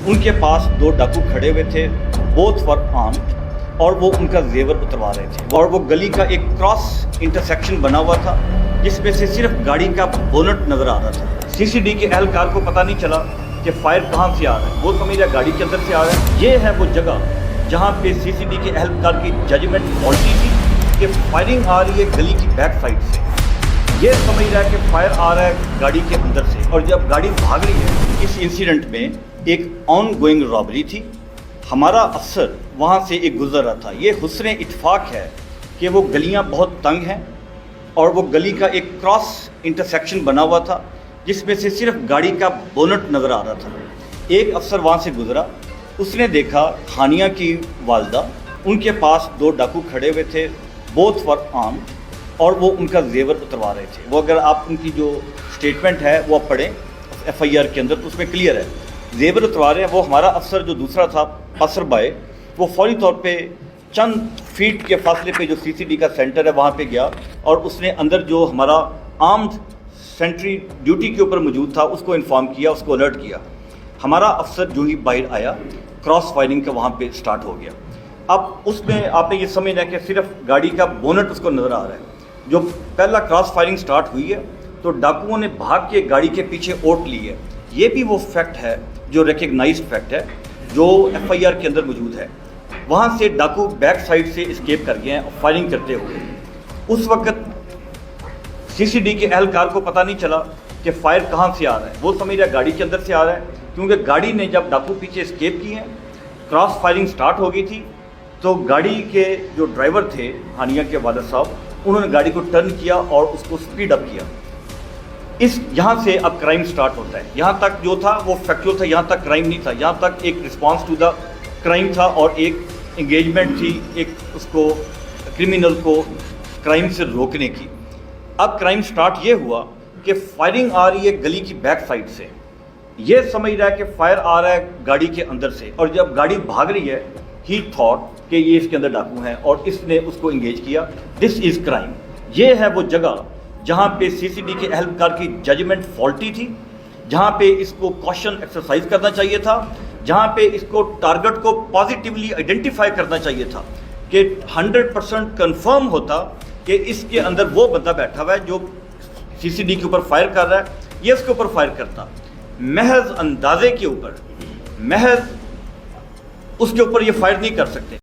उनके पास दो डाकू खड़े हुए थे, बोथ वर आर्म्ड, और वो उनका जेवर उतरवा रहे थे। और वो गली का एक क्रॉस इंटरसेक्शन बना हुआ था जिसमें से सिर्फ गाड़ी का बोनट नजर आ रहा था। सीसीडी के एहलकार को पता नहीं चला कि फायर कहाँ से आ रहा है, वो समझ रहा गाड़ी के अंदर से आ रहा है। ये है वो जगह जहाँ पे सीसीडी के एहलकार की जजमेंट फॉल्टी थी कि फायरिंग आ रही है गली की बैक साइड से। ये समझ रहा है कि फायर आ रहा है गाड़ी के अंदर से, और जब गाड़ी भाग रही है, इस इंसिडेंट में एक ऑन गोइंग रॉबरी थी। हमारा अफसर वहाँ से एक गुजर रहा था। ये हुस्न इत्तेफाक है कि वो गलियाँ बहुत तंग हैं और वो गली का एक क्रॉस इंटरसेक्शन बना हुआ था जिसमें से सिर्फ गाड़ी का बोनट नज़र आ रहा था। एक अफसर वहाँ से गुजरा, उसने देखा हानिया की वालदा, उनके पास दो डाकू खड़े हुए थे, बोथ वर आर्म्ड, और वो उनका जेवर उतरवा रहे थे। वो अगर आप उनकी जो स्टेटमेंट है वो आप पढ़ें FIR के अंदर तो उसमें क्लियर है, जेवर उतरवा रहे हैं। वो हमारा अफसर जो दूसरा था असर बाय, वो फौरी तौर पे चंद फीट के फासले पे जो CCD का सेंटर है वहाँ पे गया और उसने अंदर जो हमारा आर्म्ड सेंट्री ड्यूटी के ऊपर मौजूद था उसको इन्फॉर्म किया, उसको अलर्ट किया। हमारा अफसर जो ही बाहर आया, क्रॉस फायरिंग का वहाँ पे स्टार्ट हो गया। अब उसमें आपने ये समझना है कि सिर्फ गाड़ी का बोनट उसको नज़र आ रहा है। जो पहला क्रॉस फायरिंग स्टार्ट हुई है तो डाकुओं ने भाग के गाड़ी के पीछे ओट ली है। ये भी वो फैक्ट है जो रिकग्नाइज्ड फैक्ट है जो FIR के अंदर मौजूद है। वहाँ से डाकू बैक साइड से एस्केप कर गए हैं फायरिंग करते हुए। उस वक्त CCD के एहलकार को पता नहीं चला कि फायर कहाँ से आ रहा है, वो समझ रहा गाड़ी के अंदर से आ रहा है, क्योंकि गाड़ी ने जब डाकू पीछे एस्केप किए हैं, क्रॉस फायरिंग स्टार्ट हो गई थी, तो गाड़ी के जो ड्राइवर थे हानिया के वालिद साहब, उन्होंने गाड़ी को टर्न किया और उसको स्पीड अप किया। यहाँ से अब क्राइम स्टार्ट होता है। यहाँ तक जो था वो फैक्चुअल था, यहाँ तक क्राइम नहीं था, यहाँ तक एक रिस्पांस टू द क्राइम था और एक एंगेजमेंट थी एक उसको क्रिमिनल को क्राइम से रोकने की। अब क्राइम स्टार्ट ये हुआ कि फायरिंग आ रही है गली की बैक साइड से। ये समझ रहा है कि फायर आ रहा है गाड़ी के अंदर से, और जब गाड़ी भाग रही है ही थॉट कि ये इसके अंदर डाकू हैं और इसने उसको इंगेज किया। This is crime. ये है वो जगह जहाँ पे CCD के एहलकार की जजमेंट फॉल्टी थी, जहाँ पे इसको कॉशन एक्सरसाइज करना चाहिए था, जहाँ पे इसको टारगेट को पॉजिटिवली आइडेंटिफाई करना चाहिए था कि 100% कंफर्म होता कि इसके अंदर वो बंदा बैठा हुआ है जो CCD के ऊपर फायर कर रहा है, ये उसके ऊपर फायर करता। महज अंदाजे के ऊपर, महज उसके ऊपर ये फायर नहीं कर सकते।